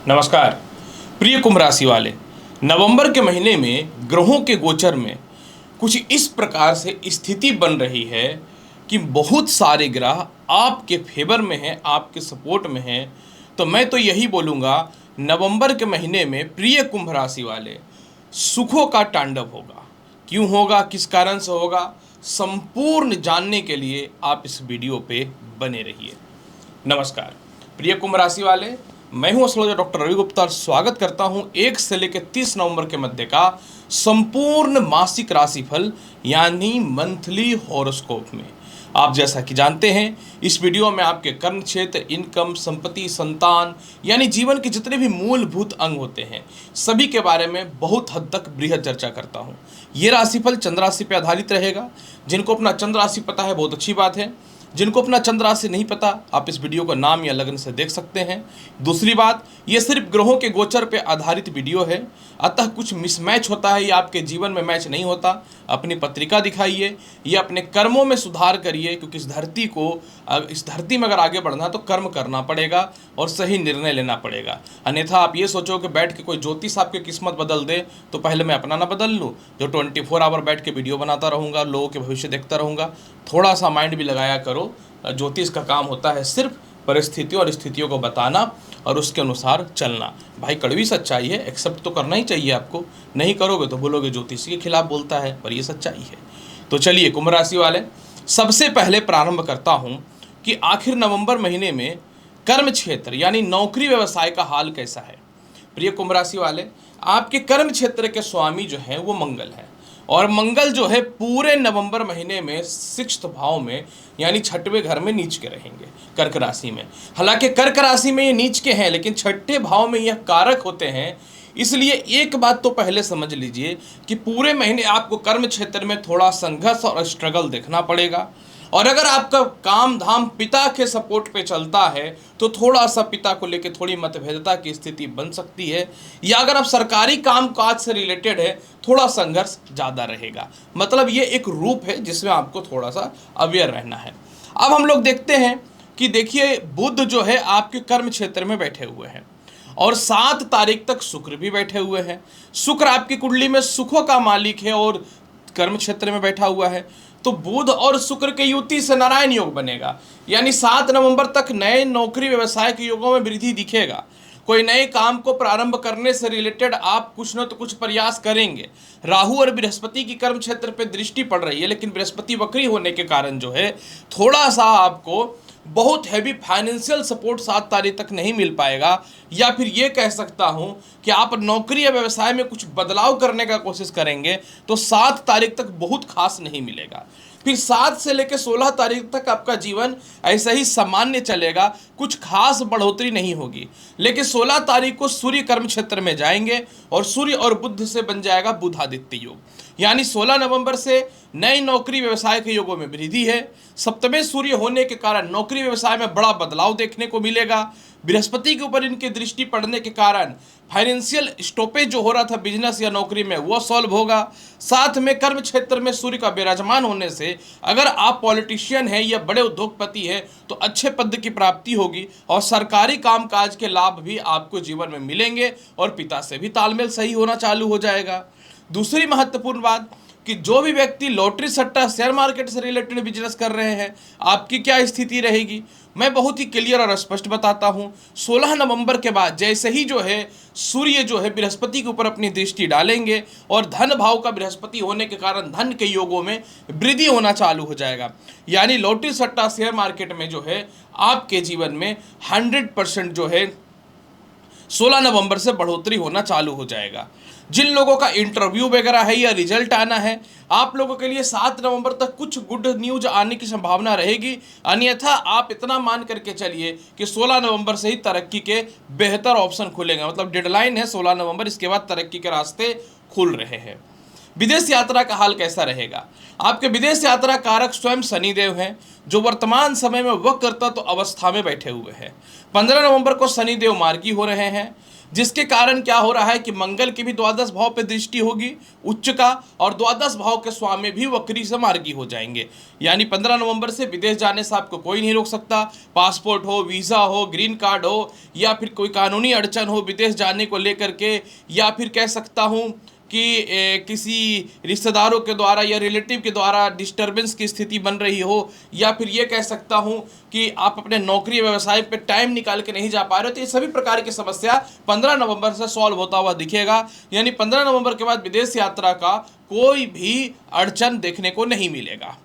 नमस्कार प्रिय कुंभ राशि वाले। नवंबर के महीने में ग्रहों के गोचर में कुछ इस प्रकार से स्थिति बन रही है कि बहुत सारे ग्रह आपके फेवर में हैं, आपके सपोर्ट में हैं। तो मैं तो यही बोलूँगा, नवंबर के महीने में प्रिय कुंभ राशि वाले सुखों का तांडव होगा। क्यों होगा, किस कारण से होगा, संपूर्ण जानने के लिए आप इस वीडियो पे बने रहिए। नमस्कार प्रिय कुंभ राशि वाले, मैं हूं एस्ट्रोलॉजर डॉक्टर रवि गुप्ता और स्वागत करता हूं 1 से लेकर 30 नवंबर के मध्य का संपूर्ण मासिक राशिफल यानी मंथली हॉरोस्कोप में। आप जैसा कि जानते हैं, इस वीडियो में आपके कर्म क्षेत्र, इनकम, संपत्ति, संतान यानी जीवन के जितने भी मूलभूत अंग होते हैं सभी के बारे में बहुत हद तक बृहद चर्चा करता हूं। ये राशिफल चंद्र राशि पर आधारित रहेगा। जिनको अपना चंद्र राशि पता है बहुत अच्छी बात है, जिनको अपना चंद्र राशि नहीं पता आप इस वीडियो को नाम या लग्न से देख सकते हैं। दूसरी बात, ये सिर्फ ग्रहों के गोचर पे आधारित वीडियो है, अतः कुछ मिसमैच होता है या आपके जीवन में मैच नहीं होता। अपनी पत्रिका दिखाइए या अपने कर्मों में सुधार करिए, क्योंकि इस धरती में अगर आगे बढ़ना तो कर्म करना पड़ेगा और सही निर्णय लेना पड़ेगा। अन्यथा आप ये सोचो कि बैठ के कोई ज्योतिष आपकी किस्मत बदल दे तो पहले मैं अपना ना बदल लूँ, जो 24 आवर बैठ के वीडियो बनाता रहूँगा, लोगों के भविष्य देखता रहूँगा। थोड़ा सा माइंड भी लगाया करो। ज्योतिष का काम होता है सिर्फ परिस्थितियों और स्थितियों को बताना और उसके अनुसार चलना। भाई कड़वी सच्चाई है, एक्सेप्ट तो करना ही चाहिए आपको। नहीं करोगे तो बोलोगे ज्योतिष के खिलाफ बोलता है, पर ये सच्चाई है। तो चलिए कुंभ राशि वाले, सबसे पहले प्रारंभ करता हूं कि आखिर नवंबर महीने में कर्म क्षेत्र यानी नौकरी व्यवसाय का हाल कैसा है। प्रिय कुंभ राशि वाले, आपके कर्म क्षेत्र के स्वामी जो हैं वो मंगल है, और मंगल जो है पूरे नवंबर महीने में 6th भाव में यानी 6वें घर में नीच के रहेंगे, कर्क राशि में। हालांकि कर्क राशि में ये नीच के हैं, लेकिन 6ठे भाव में यह कारक होते हैं। इसलिए एक बात तो पहले समझ लीजिए कि पूरे महीने आपको कर्म क्षेत्र में थोड़ा संघर्ष और स्ट्रगल देखना पड़ेगा। और अगर आपका काम धाम पिता के सपोर्ट पे चलता है तो थोड़ा सा पिता को लेकर थोड़ी मतभेदता की स्थिति बन सकती है, या अगर आप सरकारी काम काज से रिलेटेड है थोड़ा संघर्ष ज़्यादा रहेगा। मतलब ये एक रूप है जिसमें आपको थोड़ा सा अवेयर रहना है। अब हम लोग देखते हैं कि देखिए, बुध जो है आपके कर्म क्षेत्र में बैठे हुए हैं और 7 तारीख तक शुक्र भी बैठे हुए हैं। शुक्र आपकी कुंडली में सुखों का मालिक है और कर्म क्षेत्र में बैठा हुआ है। तो बुध और शुक्र के युति से नारायण योग बनेगा, यानी 7 नवंबर तक नए नौकरी व्यवसाय के योगों में वृद्धि दिखेगा। कोई नए काम को प्रारंभ करने से रिलेटेड आप कुछ न तो कुछ प्रयास करेंगे। राहु और बृहस्पति की कर्म क्षेत्र पे दृष्टि पड़ रही है, लेकिन बृहस्पति वक्री होने के कारण जो है थोड़ा सा आपको बहुत हैवी फाइनेंशियल सपोर्ट 7 तारीख तक नहीं मिल पाएगा। या फिर ये कह सकता हूँ कि आप नौकरी या व्यवसाय में कुछ बदलाव करने का कोशिश करेंगे तो 7 तारीख तक बहुत खास नहीं मिलेगा। फिर 7 से लेकर 16 तारीख तक आपका जीवन ऐसा ही सामान्य चलेगा, कुछ खास बढ़ोतरी नहीं होगी। लेकिन 16 तारीख को सूर्य कर्म क्षेत्र में जाएंगे और सूर्य और बुध से बन जाएगा बुधादित्य योग, यानी 16 नवंबर से नई नौकरी व्यवसाय के योगों में वृद्धि है। सप्तमें सूर्य होने के कारण नौकरी व्यवसाय में बड़ा बदलाव देखने को मिलेगा। बृहस्पति के ऊपर इनकी दृष्टि पड़ने के कारण फाइनेंशियल स्टॉपेज जो हो रहा था बिजनेस या नौकरी में वो सॉल्व होगा। साथ में कर्म क्षेत्र में सूर्य का विराजमान होने से अगर आप पॉलिटिशियन हैं या बड़े उद्योगपति हैं तो अच्छे पद की प्राप्ति होगी और सरकारी कामकाज के लाभ भी आपको जीवन में मिलेंगे और पिता से भी तालमेल सही होना चालू हो जाएगा। दूसरी महत्वपूर्ण बात कि जो भी व्यक्ति लॉटरी सट्टा शेयर मार्केट से रिलेटेड बिजनेस कर रहे हैं, आपकी क्या स्थिति रहेगी मैं बहुत ही क्लियर और स्पष्ट बताता हूं। 16 नवंबर के बाद जैसे ही जो है सूर्य जो है बृहस्पति के ऊपर अपनी दृष्टि डालेंगे और धन भाव का बृहस्पति होने के कारण धन के योगों में वृद्धि होना चालू हो जाएगा। यानी लॉटरी सट्टा शेयर मार्केट में जो है आपके जीवन में 100% जो है 16 नवंबर से बढ़ोतरी होना चालू हो जाएगा। जिन लोगों का इंटरव्यू वगैरह है या रिजल्ट आना है, आप लोगों के लिए 7 नवंबर तक कुछ गुड न्यूज आने की संभावना रहेगी। अन्यथा आप इतना मान करके चलिए कि 16 नवंबर से ही तरक्की के बेहतर ऑप्शन खुलेंगे। मतलब डेडलाइन है 16 नवंबर, इसके बाद तरक्की के रास्ते खुल रहे हैं। विदेश यात्रा का हाल कैसा रहेगा? आपके विदेश यात्रा कारक स्वयं शनिदेव हैं, जो वर्तमान समय में वक्रतत्व अवस्था में बैठे हुए हैं। 15 नवंबर को शनिदेव मार्गी हो रहे हैं, जिसके कारण क्या हो रहा है कि मंगल की भी द्वादश भाव पे दृष्टि होगी उच्च का, और द्वादश भाव के स्वामी भी वक्री से मार्गी हो जाएंगे। यानी 15 नवंबर से विदेश जाने से आपको कोई नहीं रोक सकता। पासपोर्ट हो, वीज़ा हो, ग्रीन कार्ड हो, या फिर कोई कानूनी अड़चन हो विदेश जाने को लेकर के, या फिर कह सकता हूँ कि किसी रिश्तेदारों के द्वारा या रिलेटिव के द्वारा डिस्टरबेंस की स्थिति बन रही हो, या फिर ये कह सकता हूँ कि आप अपने नौकरी व्यवसाय पे टाइम निकाल के नहीं जा पा रहे हो, तो ये सभी प्रकार की समस्या 15 नवंबर से सॉल्व होता हुआ दिखेगा। यानी 15 नवंबर के बाद विदेश यात्रा का कोई भी अड़चन देखने को नहीं मिलेगा।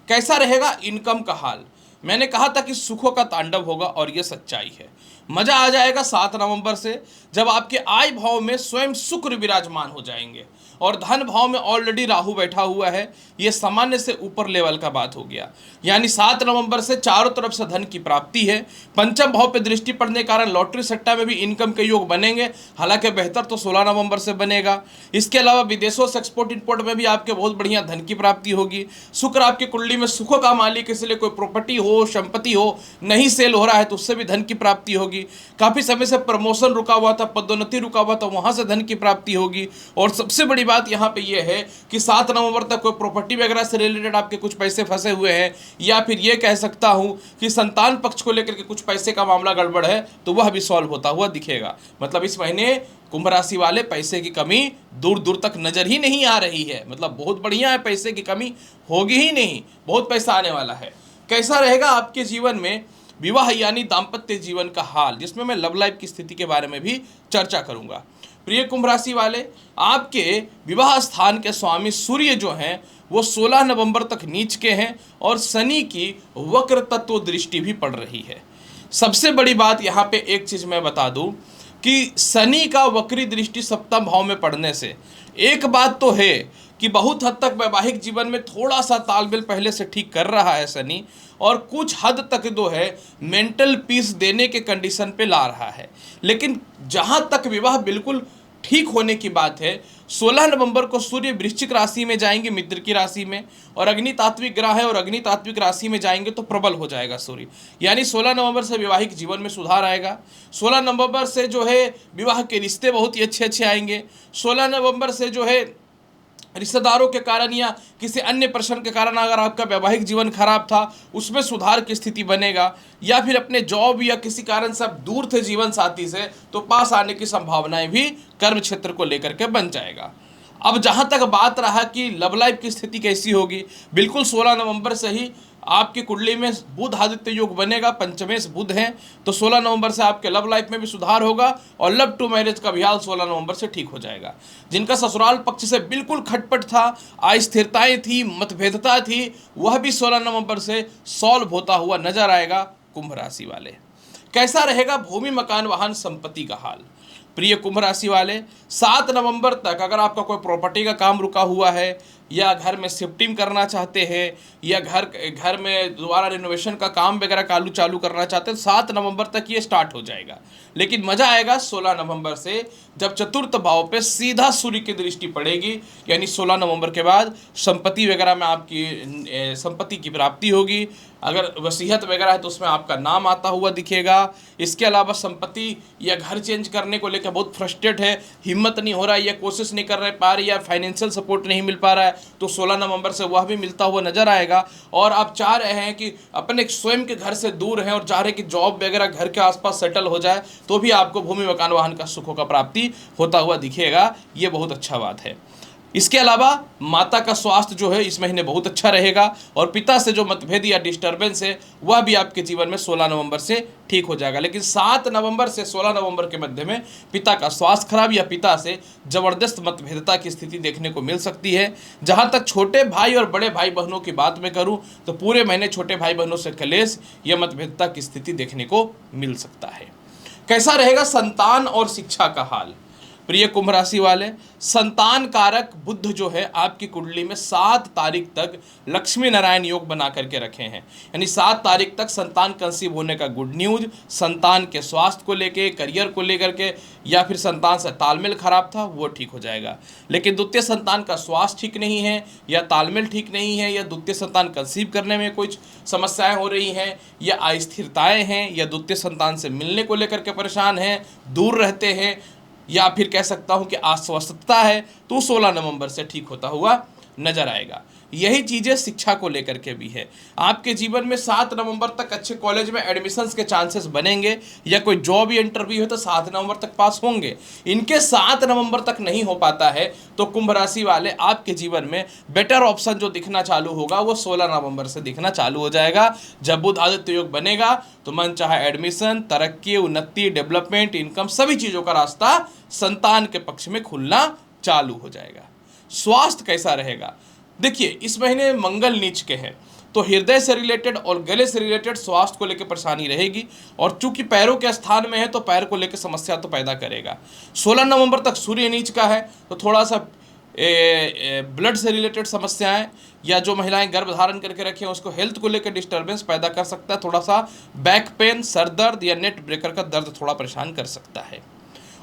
कैसा रहेगा इनकम का हाल? मैंने कहा था कि सुखों का तांडव होगा, और ये सच्चाई है। मजा आ जाएगा 7 नवंबर से, जब आपके आय भाव में स्वयं शुक्र विराजमान हो जाएंगे और धन भाव में ऑलरेडी राहु बैठा हुआ है। ये सामान्य से ऊपर लेवल का बात हो गया। यानी 7 नवंबर से चारों तरफ से धन की प्राप्ति है। पंचम भाव पे दृष्टि पड़ने के कारण लॉटरी सट्टा में भी इनकम के योग बनेंगे, हालांकि बेहतर तो 16 नवंबर से बनेगा। इसके अलावा विदेशों से एक्सपोर्ट इंपोर्ट में भी आपके बहुत बढ़िया धन की प्राप्ति होगी। शुक्र आपकी कुंडली में सुखों का मालिक, इसलिए कोई प्रॉपर्टी हो, संपत्ति हो, नहीं सेल हो रहा है तो उससे भी धन की प्राप्ति होगी। काफी समय से प्रमोशन रुका हुआ था, पदोन्नति रुका हुआ था, वहां से धन की प्राप्ति होगी। और सबसे बड़ी बात यहाँ पे ये है कि 7 नवंबर तक कोई प्रॉपर्टी वगैरह से रिलेटेड आपके कुछ पैसे फंसे हुए हैं, या फिर ये कह सकता हूँ कि संतान पक्ष को लेकर के कुछ पैसे का मामला गड़बड़ है, तो वह भी सॉल्व होता हुआ दिखेगा। मतलब इस महीने कुंभ राशि वाले पैसे की कमी दूर दूर तक नजर ही नहीं आ रही है। मतलब बहुत बढ़िया है, पैसे की कमी होगी ही नहीं, बहुत पैसा आने वाला है। कैसा रहेगा आपके जीवन में विवाह यानी दाम्पत्य जीवन का हाल, जिसमें मैं लव लाइफ की स्थिति के बारे में भी चर्चा करूंगा। प्रिय कुंभ राशि वाले, आपके विवाह स्थान के स्वामी सूर्य जो हैं वो 16 नवंबर तक नीच के हैं, और शनि की वक्र तत्व दृष्टि भी पड़ रही है। सबसे बड़ी बात यहाँ पे एक चीज मैं बता दूं कि शनि का वक्री दृष्टि सप्तम भाव में पड़ने से एक बात तो है कि बहुत हद तक वैवाहिक जीवन में थोड़ा सा तालमेल पहले से ठीक कर रहा है शनि, और कुछ हद तक जो है मेंटल पीस देने के कंडीशन पे ला रहा है। लेकिन जहां तक विवाह बिल्कुल ठीक होने की बात है, 16 नवंबर को सूर्य वृश्चिक राशि में जाएंगे, मित्र की राशि में, और अग्नि तात्विक ग्रह है और अग्नि तात्विक राशि में जाएंगे तो प्रबल हो जाएगा सूर्य। यानी 16 नवंबर से वैवाहिक जीवन में सुधार आएगा। 16 नवंबर से जो है विवाह के रिश्ते बहुत ही अच्छे अच्छे आएंगे। 16 नवंबर से जो है रिश्तेदारों के कारण या किसी अन्य प्रश्न के कारण अगर आपका वैवाहिक जीवन खराब था उसमें सुधार की स्थिति बनेगा, या फिर अपने जॉब या किसी कारण से आप दूर थे जीवन साथी से तो पास आने की संभावनाएं भी कर्म क्षेत्र को लेकर के बन जाएगा। अब जहां तक बात रहा कि लव लाइफ की स्थिति कैसी होगी, बिल्कुल 16 नवंबर से ही आपकी कुंडली में बुध आदित्य योग बनेगा, पंचमेश बुध हैं, तो 16 नवंबर से आपके लव लाइफ में भी सुधार होगा और लव टू मैरिज का भी हाल 16 नवंबर से ठीक हो जाएगा। जिनका ससुराल पक्ष से बिल्कुल खटपट था, अस्थिरताएं थी, मतभेदता थी, वह भी 16 नवंबर से सॉल्व होता हुआ नजर आएगा। कुंभ राशि वाले, कैसा रहेगा भूमि मकान वाहन संपत्ति का हाल? प्रिय कुंभ राशि वाले, 7 नवंबर तक अगर आपका कोई प्रॉपर्टी का काम रुका हुआ है, या घर में शिफ्टिंग करना चाहते हैं, या घर में दोबारा रिनोवेशन का काम वगैरह चालू करना चाहते हैं, 7 नवंबर तक ये स्टार्ट हो जाएगा। लेकिन मजा आएगा 16 नवंबर से, जब चतुर्थ भाव पे सीधा सूर्य की दृष्टि पड़ेगी। यानी 16 नवंबर के बाद संपत्ति वगैरह में आपकी संपत्ति की प्राप्ति होगी। अगर वसीयत वगैरह है तो उसमें आपका नाम आता हुआ दिखेगा। इसके अलावा संपत्ति या घर चेंज करने को लेकर बहुत फ्रस्ट्रेट है, हिम्मत नहीं हो रहा है, या कोशिश नहीं कर पा रही, या फाइनेंशियल सपोर्ट नहीं मिल पा रहा है, तो 16 नवंबर से वह भी मिलता हुआ नजर आएगा। और आप चाह रहे हैं कि अपने स्वयं के घर से दूर हैं और चाह रहे हैं कि जॉब वगैरह घर के आसपास सेटल हो जाए, तो भी आपको भूमि मकान वाहन का सुखों का प्राप्ति होता हुआ दिखेगा। ये बहुत अच्छा बात है। इसके अलावा माता का स्वास्थ्य जो है इस महीने बहुत अच्छा रहेगा, और पिता से जो मतभेद या डिस्टर्बेंस है वह भी आपके जीवन में 16 नवंबर से ठीक हो जाएगा। लेकिन 7 नवंबर से 16 नवंबर के मध्य में पिता का स्वास्थ्य खराब या पिता से जबरदस्त मतभेदता की स्थिति देखने को मिल सकती है। जहां तक छोटे भाई और बड़े भाई बहनों की बात में करूं तो पूरे महीने छोटे भाई बहनों से कलेश या मतभेदता की स्थिति देखने को मिल सकता है। कैसा रहेगा संतान और शिक्षा का हाल? प्रिय कुंभ राशि वाले, संतान कारक बुध जो है आपकी कुंडली में 7 तारीख तक लक्ष्मी नारायण योग बना करके रखे हैं। यानी 7 तारीख तक संतान कंसीव होने का गुड न्यूज, संतान के स्वास्थ्य को लेके, करियर को लेकर के, या फिर संतान से तालमेल खराब था वो ठीक हो जाएगा। लेकिन द्वितीय संतान का स्वास्थ्य ठीक नहीं है, या तालमेल ठीक नहीं है, या द्वितीय संतान कंसीव करने में कुछ समस्याएं हो रही हैं, या अस्थिरताएं हैं, या द्वितीय संतान से मिलने को लेकर के परेशान हैं, दूर रहते हैं, या फिर कह सकता हूं कि अस्वस्थता है, तो 16 नवंबर से ठीक होता हुआ नजर आएगा। यही चीज़ें शिक्षा को लेकर के भी है। आपके जीवन में 7 नवंबर तक अच्छे कॉलेज में एडमिशन्स के चांसेस बनेंगे, या कोई जॉब या इंटरव्यू है तो 7 नवंबर तक पास होंगे। इनके 7 नवंबर तक नहीं हो पाता है तो कुंभ राशि वाले आपके जीवन में बेटर ऑप्शन जो दिखना चालू होगा वो 16 नवंबर से दिखना चालू हो जाएगा। जब बुध आदित्य योग बनेगा तो मन चाहे एडमिशन, तरक्की, उन्नति, डेवलपमेंट, इनकम, सभी चीज़ों का रास्ता संतान के पक्ष में खुलना चालू हो जाएगा। स्वास्थ्य कैसा रहेगा? देखिए, इस महीने मंगल नीच के हैं तो हृदय से रिलेटेड और गले से रिलेटेड स्वास्थ्य को लेकर परेशानी रहेगी, और चूंकि पैरों के स्थान में है तो पैर को लेकर समस्या तो पैदा करेगा। 16 नवंबर तक सूर्य नीच का है तो थोड़ा सा ब्लड से रिलेटेड समस्याएं, या जो महिलाएं गर्भ धारण करके रखे हैं उसको हेल्थ को लेकर डिस्टर्बेंस पैदा कर सकता है। थोड़ा सा बैक पेन, सर दर्द या नेट ब्रेकर का दर्द थोड़ा परेशान कर सकता है।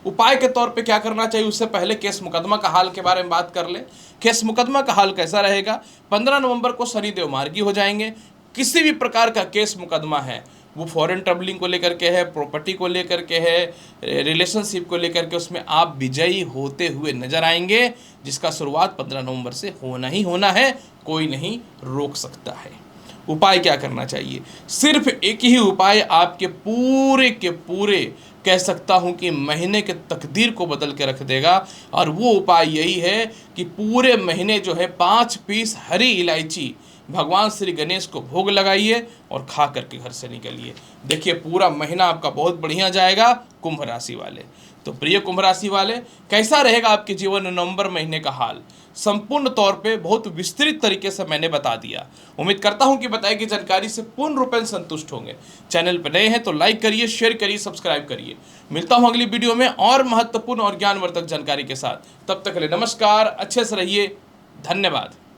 उपाय के तौर पे क्या करना चाहिए, उससे पहले केस मुकदमा का हाल के बारे में बात कर लें। केस मुकदमा का हाल कैसा रहेगा? 15 नवंबर को शनिदेव मार्गी हो जाएंगे। किसी भी प्रकार का केस मुकदमा है, वो फॉरेन ट्रैवलिंग को लेकर के है, प्रॉपर्टी को लेकर के है, रिलेशनशिप को लेकर के, उसमें आप विजयी होते हुए नजर आएंगे, जिसका शुरुआत 15 नवंबर से होना ही होना है, कोई नहीं रोक सकता है। उपाय क्या करना चाहिए? सिर्फ एक ही उपाय आपके पूरे के पूरे कह सकता हूं कि महीने के तकदीर को बदल के रख देगा, और वो उपाय यही है कि पूरे महीने जो है 5 पीस हरी इलायची भगवान श्री गणेश को भोग लगाइए और खा करके घर से निकलिए। देखिए, पूरा महीना आपका बहुत बढ़िया जाएगा कुंभ राशि वाले। तो प्रिय कुंभ राशि वाले, कैसा रहेगा आपके जीवन में नवंबर महीने का हाल? संपूर्ण तौर पे बहुत विस्तृत तरीके से मैंने बता दिया। उम्मीद करता हूं कि बताई गई जानकारी से पूर्ण रूप से संतुष्ट होंगे। चैनल पर नए हैं तो लाइक करिए, शेयर करिए, सब्सक्राइब करिए। मिलता हूं अगली वीडियो में और महत्वपूर्ण और ज्ञानवर्धक जानकारी के साथ। तब तक के लिए नमस्कार, अच्छे से रहिए, धन्यवाद।